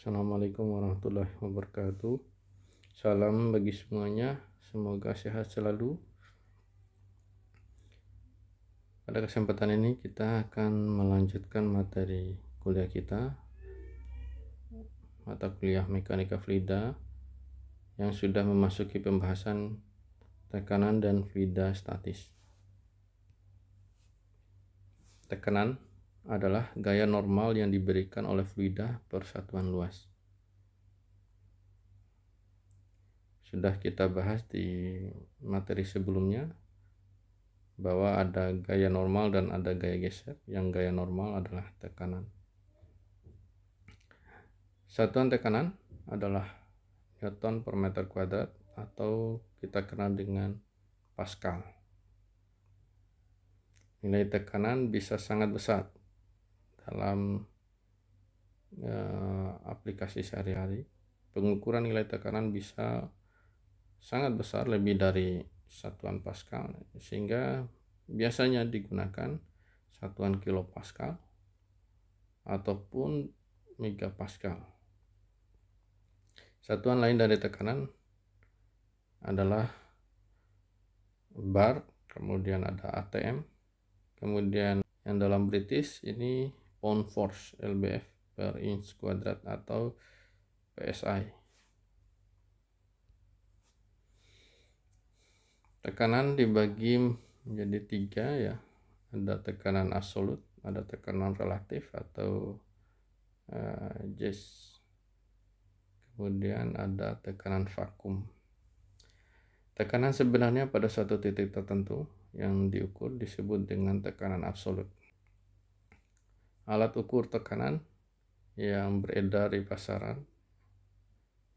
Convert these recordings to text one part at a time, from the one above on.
Assalamualaikum warahmatullahi wabarakatuh. Salam bagi semuanya, semoga sehat selalu. Pada kesempatan ini kita akan melanjutkan materi kuliah kita, mata kuliah mekanika fluida yang sudah memasuki pembahasan tekanan dan fluida statis. Tekanan adalah gaya normal yang diberikan oleh fluida per satuan luas. Sudah kita bahas di materi sebelumnya bahwa ada gaya normal dan ada gaya geser. Yang gaya normal adalah tekanan. Satuan tekanan adalah Newton per meter kuadrat atau kita kenal dengan Pascal. Nilai tekanan bisa sangat besar dalam aplikasi sehari-hari. Pengukuran nilai tekanan bisa sangat besar, lebih dari satuan Pascal, sehingga biasanya digunakan satuan kilopascal ataupun megapascal. Satuan lain dari tekanan adalah bar, kemudian ada ATM, kemudian yang dalam British ini pound force lbf per inch kuadrat atau PSI. Tekanan dibagi menjadi tiga ya, ada tekanan absolut, ada tekanan relatif atau J, kemudian ada tekanan vakum. Tekanan sebenarnya pada suatu titik tertentu yang diukur disebut dengan tekanan absolut. Alat ukur tekanan yang beredar di pasaran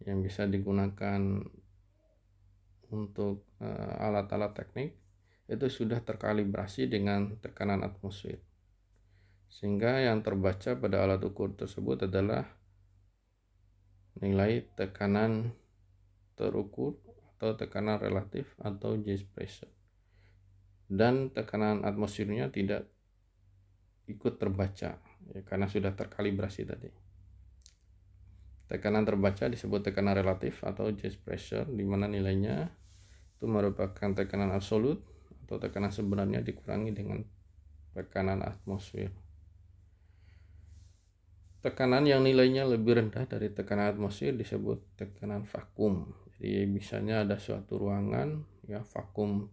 yang bisa digunakan untuk alat-alat teknik itu sudah terkalibrasi dengan tekanan atmosfer, sehingga yang terbaca pada alat ukur tersebut adalah nilai tekanan terukur atau tekanan relatif atau gauge pressure, dan tekanan atmosfernya tidak ikut terbaca ya, karena sudah terkalibrasi tadi. Tekanan terbaca disebut tekanan relatif atau gauge pressure, di mana nilainya itu merupakan tekanan absolut atau tekanan sebenarnya dikurangi dengan tekanan atmosfer. Tekanan yang nilainya lebih rendah dari tekanan atmosfer disebut tekanan vakum. Jadi misalnya ada suatu ruangan ya, vakum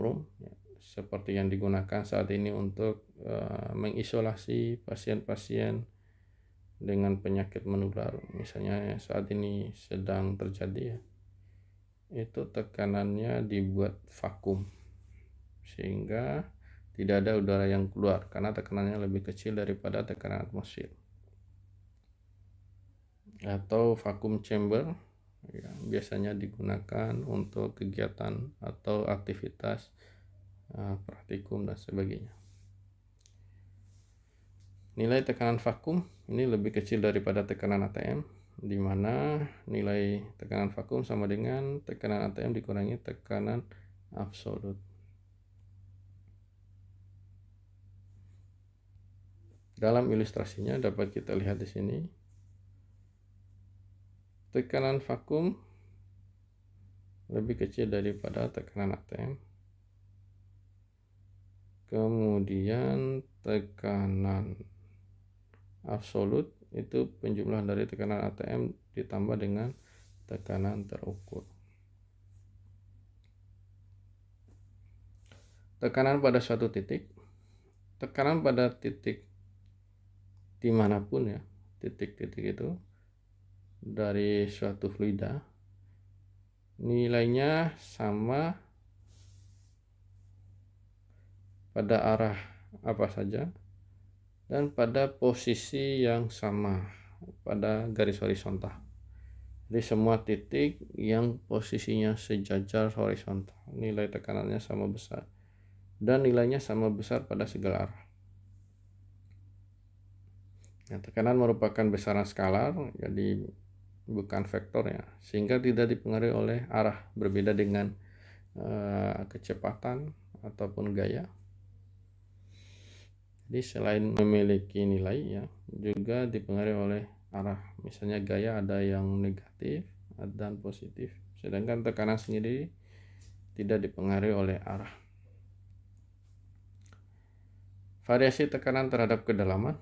room ya, seperti yang digunakan saat ini untuk mengisolasi pasien-pasien dengan penyakit menular, misalnya saat ini sedang terjadi ya, itu tekanannya dibuat vakum sehingga tidak ada udara yang keluar karena tekanannya lebih kecil daripada tekanan atmosfer. Atau vacuum chamber ya, biasanya digunakan untuk kegiatan atau aktivitas praktikum dan sebagainya. Nilai tekanan vakum ini lebih kecil daripada tekanan ATM, di mana nilai tekanan vakum sama dengan tekanan ATM dikurangi tekanan absolut. Dalam ilustrasinya dapat kita lihat di sini. Tekanan vakum lebih kecil daripada tekanan ATM. Kemudian tekanan absolut itu penjumlahan dari tekanan ATM ditambah dengan tekanan terukur. Tekanan pada suatu titik, tekanan pada titik dimanapun ya, titik-titik itu dari suatu fluida nilainya sama pada arah apa saja dan pada posisi yang sama pada garis horizontal. Jadi semua titik yang posisinya sejajar horizontal nilai tekanannya sama besar dan nilainya sama besar pada segala arah. Nah, tekanan merupakan besaran skalar, jadi bukan vektor ya, sehingga tidak dipengaruhi oleh arah, berbeda dengan kecepatan ataupun gaya. Jadi selain memiliki nilai ya, juga dipengaruhi oleh arah. Misalnya gaya ada yang negatif dan positif, sedangkan tekanan sendiri tidak dipengaruhi oleh arah. Variasi tekanan terhadap kedalaman.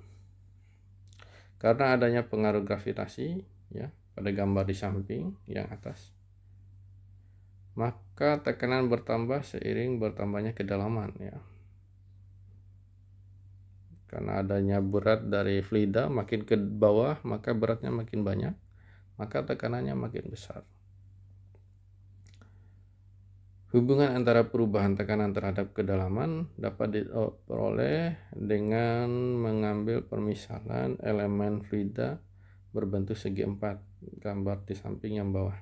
Karena adanya pengaruh gravitasi ya pada gambar di samping yang atas, maka tekanan bertambah seiring bertambahnya kedalaman ya. Karena adanya berat dari fluida makin ke bawah, maka beratnya makin banyak, maka tekanannya makin besar. Hubungan antara perubahan tekanan terhadap kedalaman dapat diperoleh dengan mengambil permisalan elemen fluida berbentuk segi empat, gambar di samping yang bawah.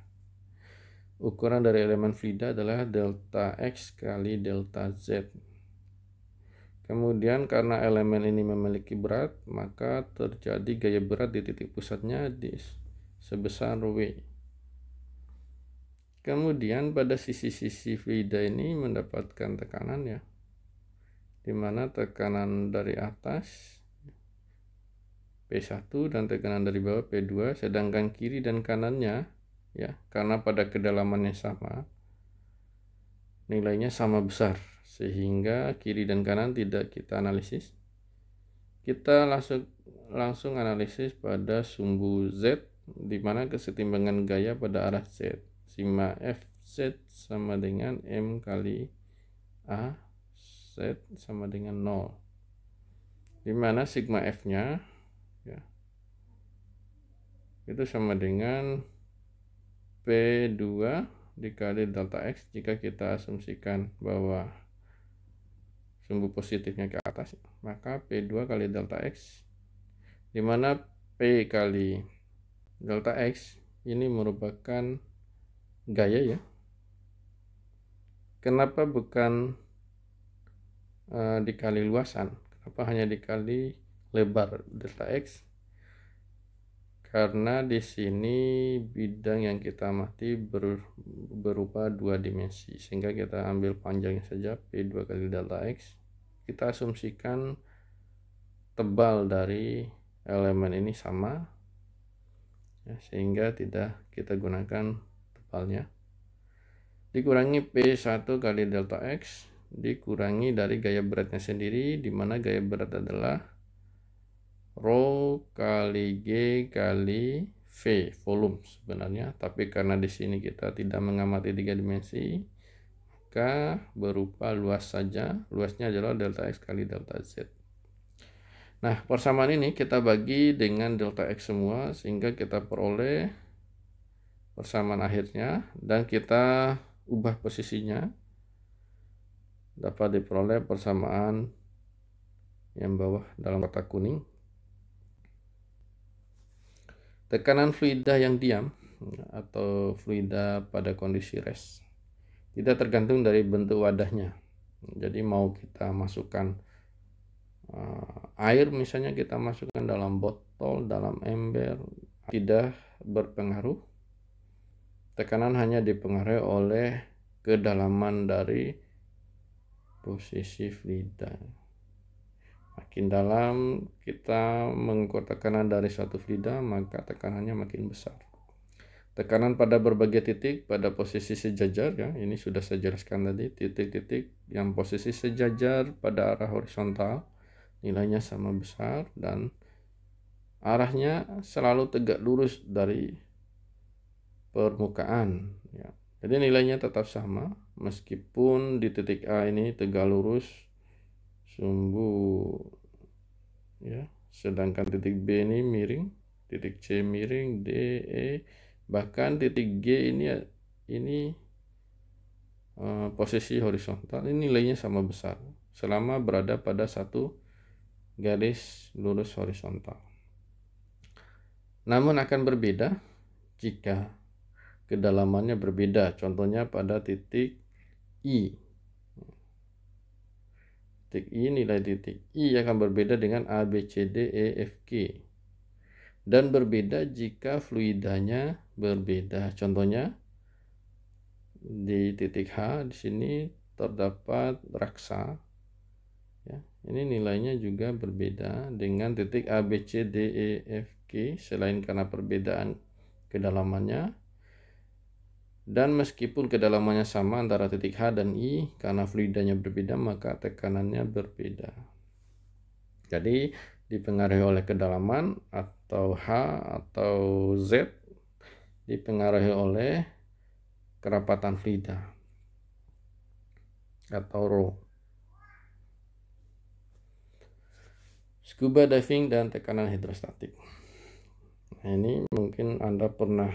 Ukuran dari elemen fluida adalah delta X kali delta Z. Kemudian karena elemen ini memiliki berat, maka terjadi gaya berat di titik pusatnya sebesar W. Kemudian pada sisi-sisi fluida ini mendapatkan tekanan ya, di mana tekanan dari atas P1 dan tekanan dari bawah P2, sedangkan kiri dan kanannya ya, karena pada kedalamannya sama, nilainya sama besar, sehingga kiri dan kanan tidak kita analisis. Kita langsung analisis pada sumbu Z, di mana kesetimbangan gaya pada arah Z, sigma Fz sama dengan M kali A Z sama dengan 0, di mana sigma F nya ya, itu sama dengan P2 dikali delta X jika kita asumsikan bahwa sumbu positifnya ke atas, maka P2 kali delta X, di mana P kali delta X ini merupakan gaya ya. Kenapa bukan dikali luasan? Kenapa hanya dikali lebar delta X? Karena di sini bidang yang kita amati berupa dua dimensi, sehingga kita ambil panjangnya saja P2 kali delta X. Kita asumsikan tebal dari elemen ini sama ya, sehingga tidak kita gunakan tebalnya, dikurangi P1 kali delta X dikurangi dari gaya beratnya sendiri, di mana gaya berat adalah Rho kali G kali V, volume sebenarnya, tapi karena di sini kita tidak mengamati tiga dimensi, maka berupa luas saja. Luasnya adalah delta X kali delta Z. Nah, persamaan ini kita bagi dengan delta X semua, sehingga kita peroleh persamaan akhirnya, dan kita ubah posisinya, dapat diperoleh persamaan yang bawah dalam kotak kuning. Tekanan fluida yang diam atau fluida pada kondisi rest tidak tergantung dari bentuk wadahnya. Jadi mau kita masukkan air, misalnya kita masukkan dalam botol, dalam ember, tidak berpengaruh. Tekanan hanya dipengaruhi oleh kedalaman dari posisi fluida. Makin dalam kita mengukur tekanan dari suatu fluida, maka tekanannya makin besar. Tekanan pada berbagai titik pada posisi sejajar ya, ini sudah saya jelaskan tadi, titik-titik yang posisi sejajar pada arah horizontal nilainya sama besar dan arahnya selalu tegak lurus dari permukaan ya. Jadi nilainya tetap sama meskipun di titik A ini tegak lurus sumbu ya, sedangkan titik B ini miring, titik C miring, D, E, bahkan titik G ini posisi horizontal, ini nilainya sama besar selama berada pada satu garis lurus horizontal. Namun akan berbeda jika kedalamannya berbeda, contohnya pada titik I. Titik I, nilai titik I akan berbeda dengan A, B, C, D, E, F, G. Dan berbeda jika fluidanya berbeda. Contohnya di titik H di sini terdapat raksa Ya, ini nilainya juga berbeda dengan titik A, B, C, D, E, F, G selain karena perbedaan kedalamannya. Dan meskipun kedalamannya sama antara titik H dan I, karena fluidanya berbeda maka tekanannya berbeda. Jadi dipengaruhi oleh kedalaman atau H atau Z dipengaruhi oleh kerapatan fluida atau rho. Scuba diving dan tekanan hidrostatik. Nah, ini mungkin Anda pernah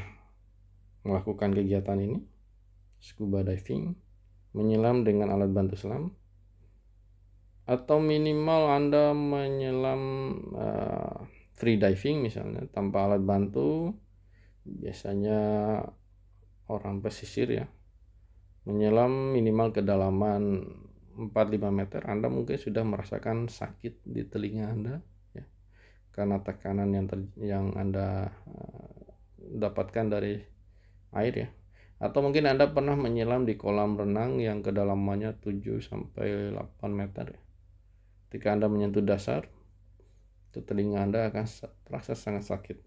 melakukan kegiatan ini, scuba diving, menyelam dengan alat bantu selam, atau minimal Anda menyelam free diving misalnya tanpa alat bantu. Biasanya orang pesisir ya, menyelam minimal kedalaman 4-5 meter, Anda mungkin sudah merasakan sakit di telinga Anda ya, karena tekanan yang Anda dapatkan dari air ya. Atau mungkin Anda pernah menyelam di kolam renang yang kedalamannya 7-8 meter ya. Ketika Anda menyentuh dasar, itu telinga Anda akan terasa sangat sakit.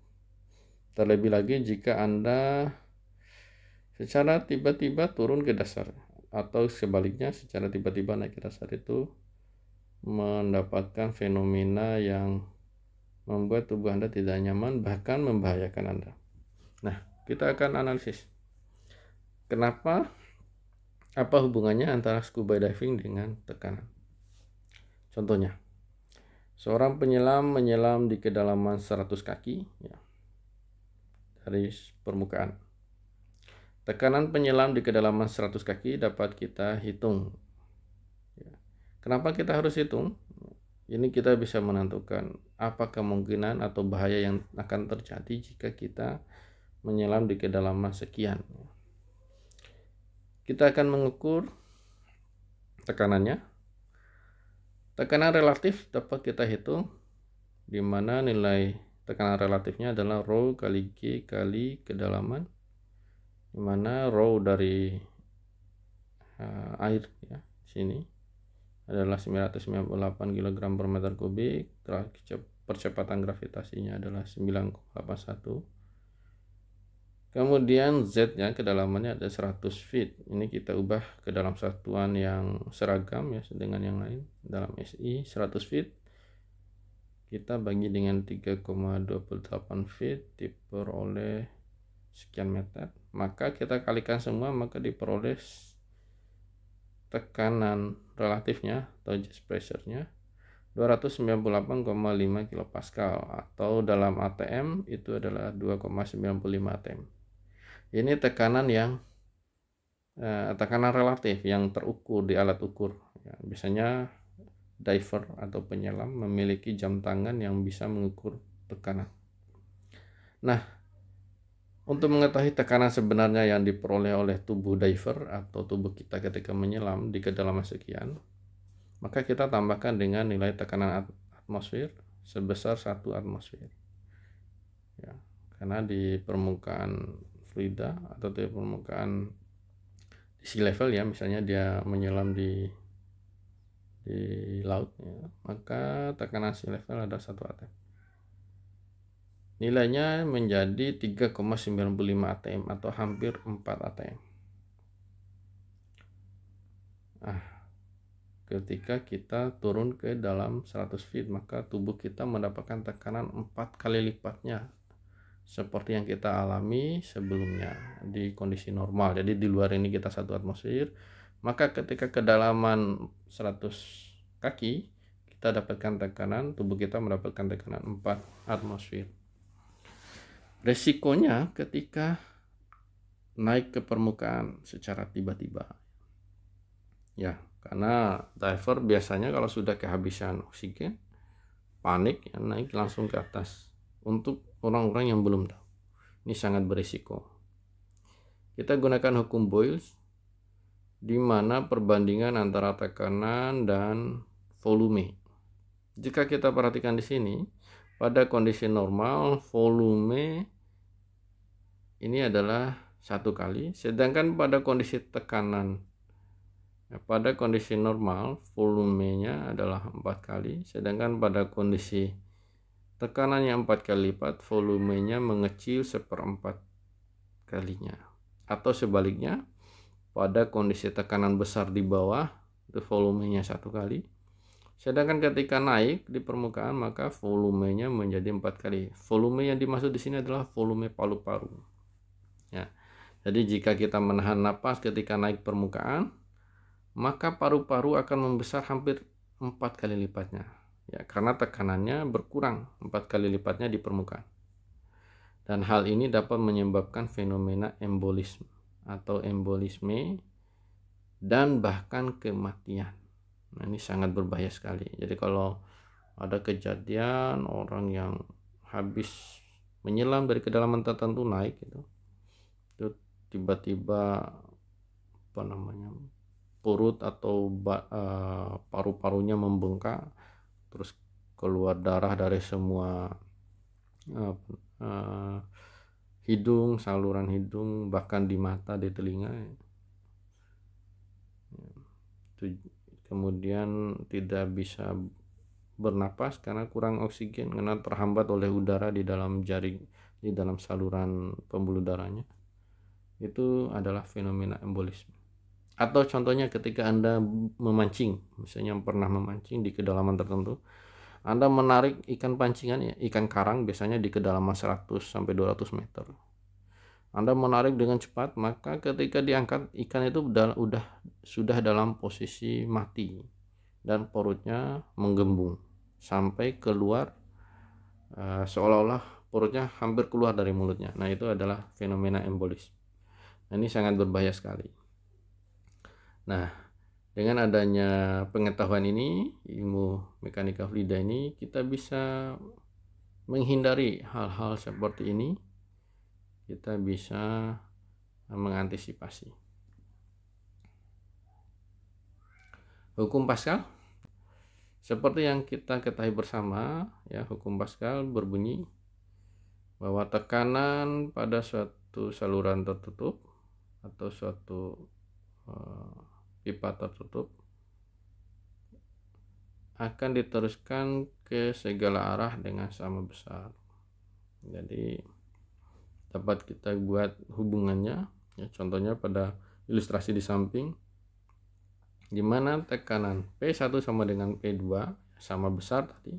Terlebih lagi jika Anda secara tiba-tiba turun ke dasar, atau sebaliknya secara tiba-tiba naik ke dasar, itu mendapatkan fenomena yang membuat tubuh Anda tidak nyaman, bahkan membahayakan Anda. Nah, kita akan analisis kenapa, apa hubungannya antara scuba diving dengan tekanan. Contohnya, seorang penyelam menyelam di kedalaman 100 kaki ya, dari permukaan. Tekanan penyelam di kedalaman 100 kaki dapat kita hitung. Kenapa kita harus hitung? Ini kita bisa menentukan apa kemungkinan atau bahaya yang akan terjadi jika kita menyelam di kedalaman sekian. Kita akan mengukur tekanannya. Tekanan relatif dapat kita hitung, di mana nilai tekanan relatifnya adalah rho kali G kali kedalaman, di mana rho dari air ya, sini adalah 998 kg per meter kubik, percepatan gravitasinya adalah 9,81. Kemudian Z nya kedalamannya ada 100 feet. Ini kita ubah ke dalam satuan yang seragam ya dengan yang lain. Dalam SI 100 feet kita bagi dengan 3,28 feet diperoleh sekian meter. Maka kita kalikan semua, maka diperoleh tekanan relatifnya atau jet pressure-nya 298,5 kilopascal, atau dalam ATM itu adalah 2,95 ATM. Ini tekanan yang tekanan relatif yang terukur di alat ukur ya. Biasanya diver atau penyelam memiliki jam tangan yang bisa mengukur tekanan. Nah, untuk mengetahui tekanan sebenarnya yang diperoleh oleh tubuh diver atau tubuh kita ketika menyelam di kedalaman sekian, maka kita tambahkan dengan nilai tekanan atmosfer sebesar 1 atmosfer ya, karena di permukaan fluida atau di permukaan di sea level ya, misalnya dia menyelam di laut ya, maka tekanan sea level ada 1 atm. Nilainya menjadi 3,95 atm atau hampir 4 atm. Ketika kita turun ke dalam 100 feet, maka tubuh kita mendapatkan tekanan 4 kali lipatnya seperti yang kita alami sebelumnya di kondisi normal. Jadi di luar ini kita 1 atmosfer, maka ketika kedalaman 100 kaki kita dapatkan tekanan, tubuh kita mendapatkan tekanan 4 atmosfer. Resikonya ketika naik ke permukaan secara tiba-tiba ya, karena diver biasanya kalau sudah kehabisan oksigen panik ya, naik langsung ke atas. Untuk orang-orang yang belum tahu, ini sangat berisiko. Kita gunakan hukum Boyle, di mana perbandingan antara tekanan dan volume. Jika kita perhatikan di sini, pada kondisi normal volume ini adalah 1 kali, sedangkan pada kondisi tekanan Pada kondisi normal volumenya adalah 4 kali, sedangkan pada kondisi tekanan yang 4 kali lipat volumenya mengecil 1/4 kalinya. Atau sebaliknya, pada kondisi tekanan besar di bawah itu volumenya 1 kali, sedangkan ketika naik di permukaan maka volumenya menjadi 4 kali. Volume yang dimaksud di sini adalah volume paru-paru. Ya. Jadi jika kita menahan napas ketika naik permukaan, maka paru-paru akan membesar hampir 4 kali lipatnya. Ya, karena tekanannya berkurang 4 kali lipatnya di permukaan. Dan hal ini dapat menyebabkan fenomena embolisme atau embolisme dan bahkan kematian. Nah, ini sangat berbahaya sekali. Jadi kalau ada kejadian orang yang habis menyelam dari kedalaman tertentu naik itu tiba-tiba perut atau paru-parunya membengkak, terus keluar darah dari semua hidung, saluran hidung, bahkan di mata, di telinga. Kemudian tidak bisa bernapas karena kurang oksigen, karena terhambat oleh udara di dalam jaring, di dalam saluran pembuluh darahnya. Itu adalah fenomena embolisme. Atau contohnya ketika Anda memancing, misalnya pernah memancing di kedalaman tertentu, Anda menarik ikan pancingan, ya, ikan karang biasanya di kedalaman 100 sampai 200 meter. Anda menarik dengan cepat, maka ketika diangkat ikan itu sudah dalam posisi mati dan perutnya menggembung sampai keluar, seolah-olah perutnya hampir keluar dari mulutnya. Nah, itu adalah fenomena embolisme. Nah, ini sangat berbahaya sekali. Nah, dengan adanya pengetahuan ini, ilmu mekanika fluida ini, kita bisa menghindari hal-hal seperti ini. Kita bisa mengantisipasi. Hukum Pascal, seperti yang kita ketahui bersama, ya, hukum Pascal berbunyi bahwa tekanan pada suatu saluran tertutup atau suatu pipa tertutup akan diteruskan ke segala arah dengan sama besar. Jadi dapat kita buat hubungannya, ya, contohnya pada ilustrasi di samping, di mana tekanan P1 sama dengan P2 sama besar tadi,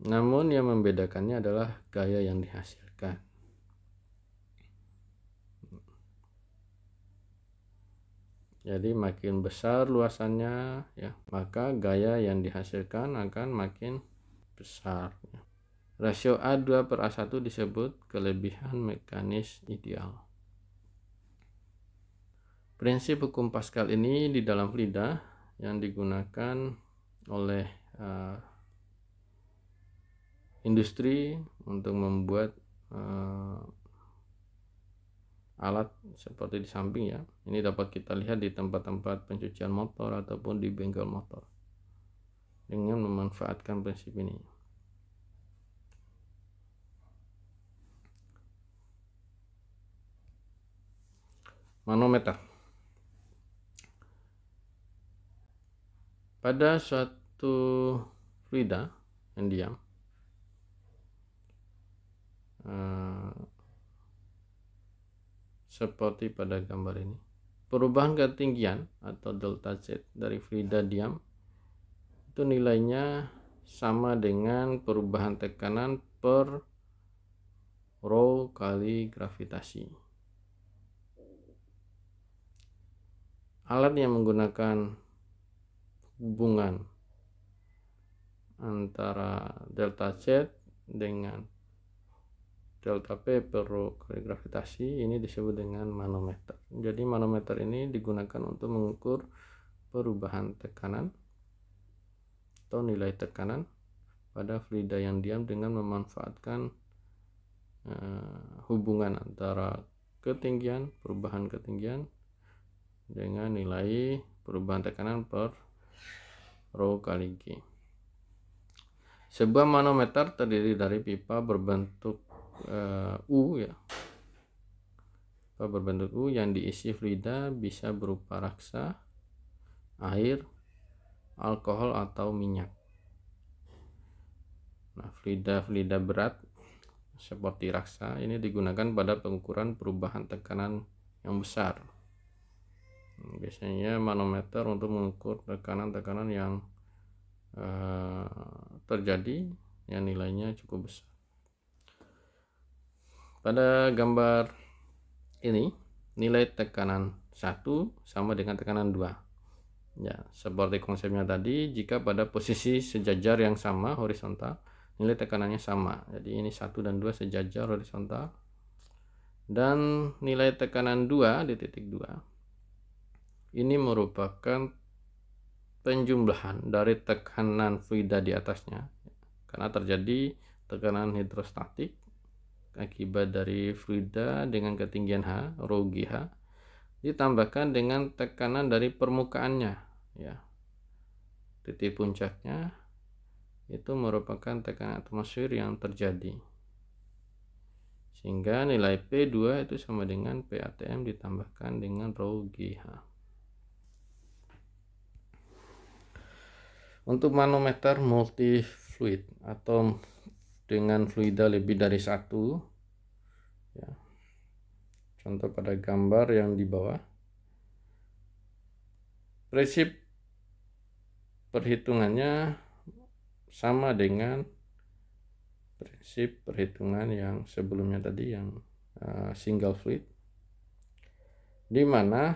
namun yang membedakannya adalah gaya yang dihasilkan. Jadi makin besar luasannya, ya, maka gaya yang dihasilkan akan makin besar. Rasio A2/A1 disebut kelebihan mekanis ideal. Prinsip hukum Pascal ini di dalam fluida yang digunakan oleh industri untuk membuat alat seperti di samping, ya. Ini dapat kita lihat di tempat-tempat pencucian motor ataupun di bengkel motor dengan memanfaatkan prinsip ini. Manometer. Pada suatu fluida yang diam, seperti pada gambar ini, perubahan ketinggian atau delta Z dari fluida diam itu nilainya sama dengan perubahan tekanan per rho kali gravitasi. Alat yang menggunakan hubungan antara delta Z dengan delta P per rho kali gravitasi ini disebut dengan manometer. Jadi manometer ini digunakan untuk mengukur perubahan tekanan atau nilai tekanan pada fluida yang diam dengan memanfaatkan hubungan antara ketinggian, perubahan ketinggian dengan nilai perubahan tekanan per rho kali G. Sebuah manometer terdiri dari pipa berbentuk U, ya, berbentuk U yang diisi fluida bisa berupa raksa, air, alkohol atau minyak. Nah, fluida berat seperti raksa ini digunakan pada pengukuran perubahan tekanan yang besar. Biasanya manometer untuk mengukur tekanan-tekanan yang terjadi yang nilainya cukup besar. Pada gambar ini nilai tekanan 1 sama dengan tekanan 2. Ya, seperti konsepnya tadi, jika pada posisi sejajar yang sama horizontal, nilai tekanannya sama. Jadi ini 1 dan 2 sejajar horizontal. Dan nilai tekanan 2 di titik 2 ini merupakan penjumlahan dari tekanan fluida di atasnya, karena terjadi tekanan hidrostatik akibat dari fluida dengan ketinggian H, rho GH, ditambahkan dengan tekanan dari permukaannya, ya. Titik puncaknya itu merupakan tekanan atmosfer yang terjadi, sehingga nilai P2 itu sama dengan PATM ditambahkan dengan rho GH. Untuk manometer multifluid atau dengan fluida lebih dari satu, ya, contoh pada gambar yang di bawah, prinsip perhitungannya sama dengan prinsip perhitungan yang sebelumnya tadi, yang single fluid, di mana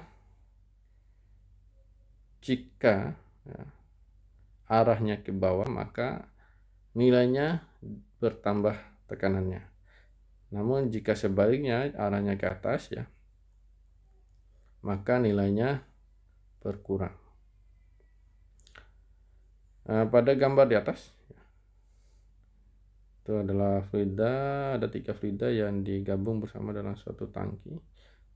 jika arahnya ke bawah maka nilainya bertambah tekanannya. Namun jika sebaliknya arahnya ke atas, ya, maka nilainya berkurang. Pada gambar di atas itu adalah fluida, ada 3 fluida yang digabung bersama dalam suatu tangki.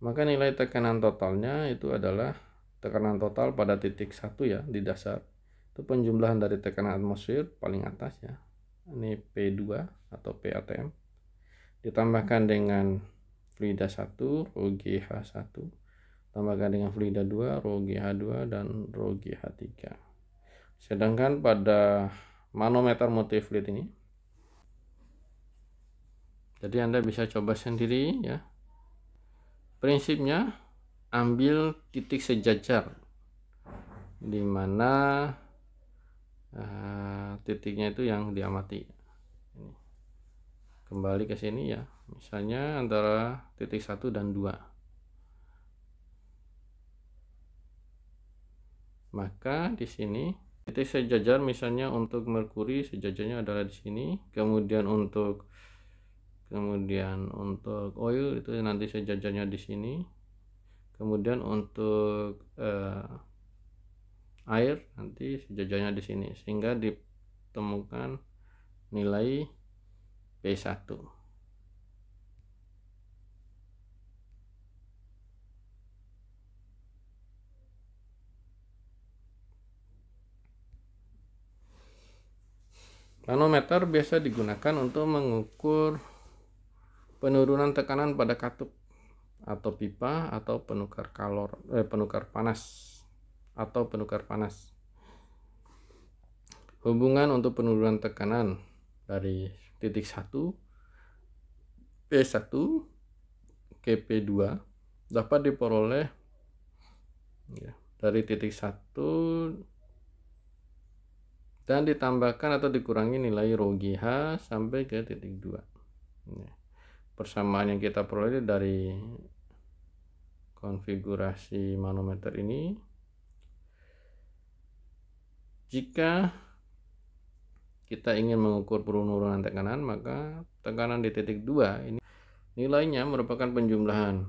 Maka nilai tekanan totalnya itu adalah tekanan total pada titik 1, ya, di dasar. Itu penjumlahan dari tekanan atmosfer paling atas, ya. Ini P2 atau PATM ditambahkan dengan fluida 1 rho GH1, tambahkan dengan fluida 2 rho GH2 dan rho GH3. Sedangkan pada manometer multifluid ini, jadi Anda bisa coba sendiri, ya. Prinsipnya ambil titik sejajar di mana titiknya itu yang diamati. Kembali ke sini, ya, misalnya antara titik 1 dan 2. Maka di sini titik sejajar, misalnya untuk merkuri sejajarnya adalah di sini, kemudian untuk oil itu nanti sejajarnya di sini, kemudian untuk air nanti sejajarnya di sini, sehingga ditemukan nilai P1. Manometer biasa digunakan untuk mengukur penurunan tekanan pada katup atau pipa atau penukar panas. Hubungan untuk penurunan tekanan dari titik 1 P1 ke P2 dapat diperoleh, ya, dari titik 1 dan ditambahkan atau dikurangi nilai rho GH sampai ke titik 2. Persamaan yang kita peroleh dari konfigurasi manometer ini, jika kita ingin mengukur penurunan tekanan, maka tekanan di titik 2 ini nilainya merupakan penjumlahan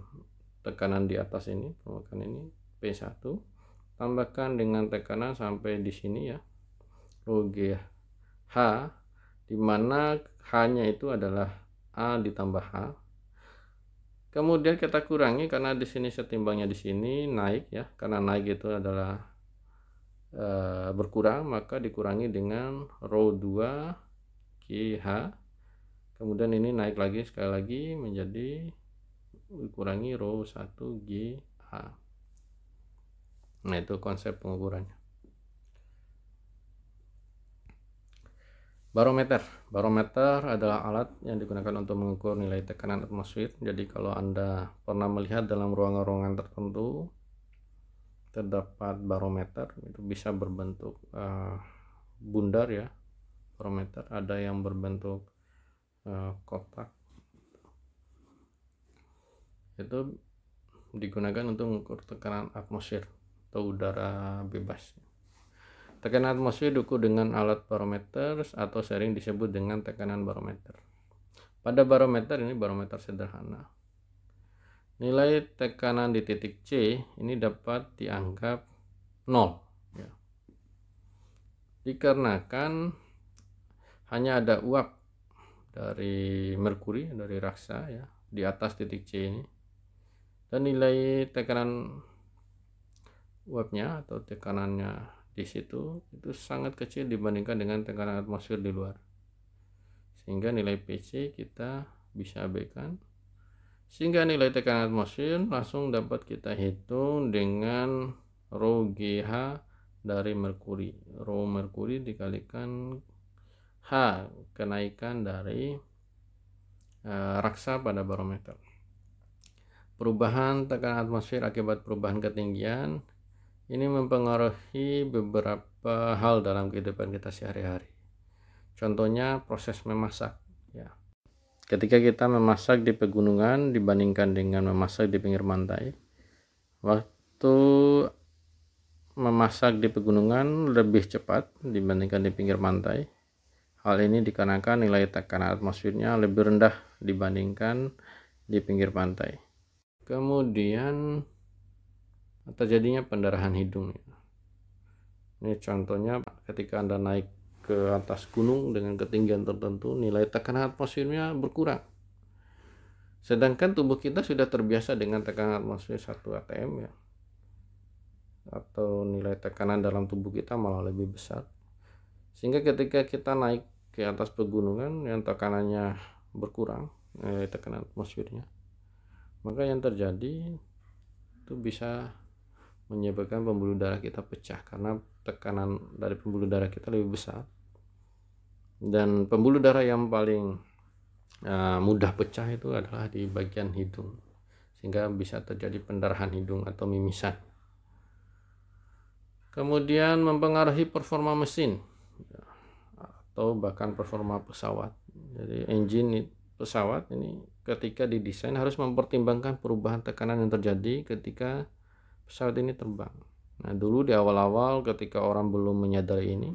tekanan di atas ini, permukaan ini P1, tambahkan dengan tekanan sampai di sini, ya, rho GH, di mana H-nya itu adalah A ditambah H. Kemudian kita kurangi, karena di sini setimbangnya di sini naik, ya, karena naik itu adalah berkurang, maka dikurangi dengan rho 2 GH. Kemudian ini naik lagi sekali lagi menjadi dikurangi rho 1 GA. Nah, itu konsep pengukurannya. Barometer adalah alat yang digunakan untuk mengukur nilai tekanan atmosfer. Jadi kalau Anda pernah melihat dalam ruangan-ruangan tertentu terdapat barometer, itu bisa berbentuk bundar ya, barometer. Ada yang berbentuk kotak. Itu digunakan untuk mengukur tekanan atmosfer atau udara bebas. Tekanan atmosfer diukur dengan alat barometer atau sering disebut dengan tekanan barometer. Pada barometer ini barometer sederhana. Nilai tekanan di titik C ini dapat dianggap 0 ya. Dikarenakan hanya ada uap dari merkuri, dari raksa ya, di atas titik C ini. Dan nilai tekanan uapnya atau tekanannya di situ itu sangat kecil dibandingkan dengan tekanan atmosfer di luar, sehingga nilai PC kita bisa abaikan, sehingga nilai tekanan atmosfer langsung dapat kita hitung dengan rho GH dari merkuri. Rho merkuri dikalikan H, kenaikan dari raksa pada barometer. Perubahan tekanan atmosfer akibat perubahan ketinggian ini mempengaruhi beberapa hal dalam kehidupan kita sehari-hari. Contohnya proses memasak ya. Ketika kita memasak di pegunungan dibandingkan dengan memasak di pinggir pantai, waktu memasak di pegunungan lebih cepat dibandingkan di pinggir pantai. Hal ini dikarenakan nilai tekanan atmosfernya lebih rendah dibandingkan di pinggir pantai. Kemudian terjadinya pendarahan hidung. Ini contohnya ketika Anda naik ke atas gunung dengan ketinggian tertentu, nilai tekanan atmosfernya berkurang. Sedangkan tubuh kita sudah terbiasa dengan tekanan atmosfer 1 atm ya. Atau nilai tekanan dalam tubuh kita malah lebih besar. Sehingga ketika kita naik ke atas pegunungan yang tekanannya berkurang, nilai tekanan atmosfernya, maka yang terjadi itu bisa menyebabkan pembuluh darah kita pecah karena tekanan dari pembuluh darah kita lebih besar. Dan pembuluh darah yang paling mudah pecah itu adalah di bagian hidung, sehingga bisa terjadi pendarahan hidung atau mimisan. Kemudian mempengaruhi performa mesin atau bahkan performa pesawat. Jadi engine pesawat ini ketika didesain harus mempertimbangkan perubahan tekanan yang terjadi ketika pesawat ini terbang. Nah, dulu di awal-awal ketika orang belum menyadari ini,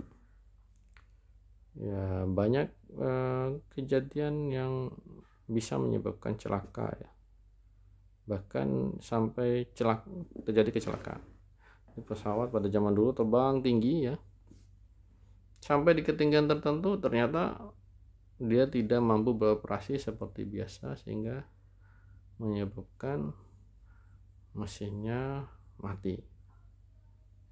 ya banyak kejadian yang bisa menyebabkan celaka ya. Bahkan sampai terjadi kecelakaan. Pesawat pada zaman dulu terbang tinggi ya. Sampai di ketinggian tertentu ternyata dia tidak mampu beroperasi seperti biasa sehingga menyebabkan mesinnya mati.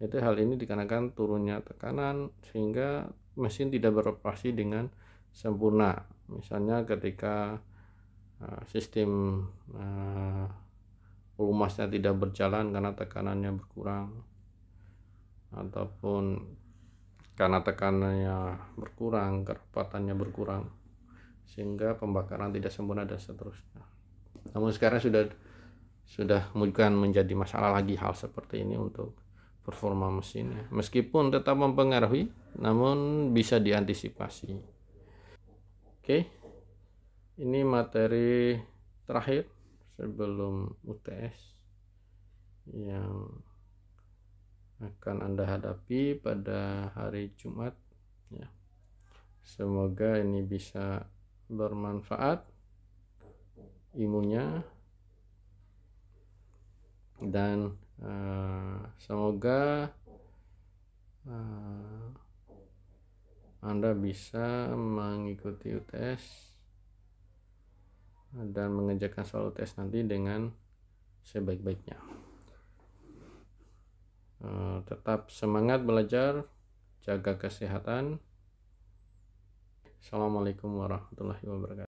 Itu hal ini dikarenakan turunnya tekanan sehingga mesin tidak beroperasi dengan sempurna. Misalnya ketika sistem pelumasnya tidak berjalan karena tekanannya berkurang, ataupun karena tekanannya berkurang, kerapatannya berkurang, sehingga pembakaran tidak sempurna dan seterusnya. Namun sekarang sudah bukan menjadi masalah lagi hal seperti ini untuk performa mesinnya, meskipun tetap mempengaruhi namun bisa diantisipasi. Oke, ini materi terakhir sebelum UTS yang akan Anda hadapi pada hari Jumat ya. Semoga ini bisa bermanfaat ilmunya, dan semoga Anda bisa mengikuti UTS dan mengerjakan soal UTS nanti dengan sebaik-baiknya. Tetap semangat belajar, jaga kesehatan. Assalamualaikum warahmatullahi wabarakatuh.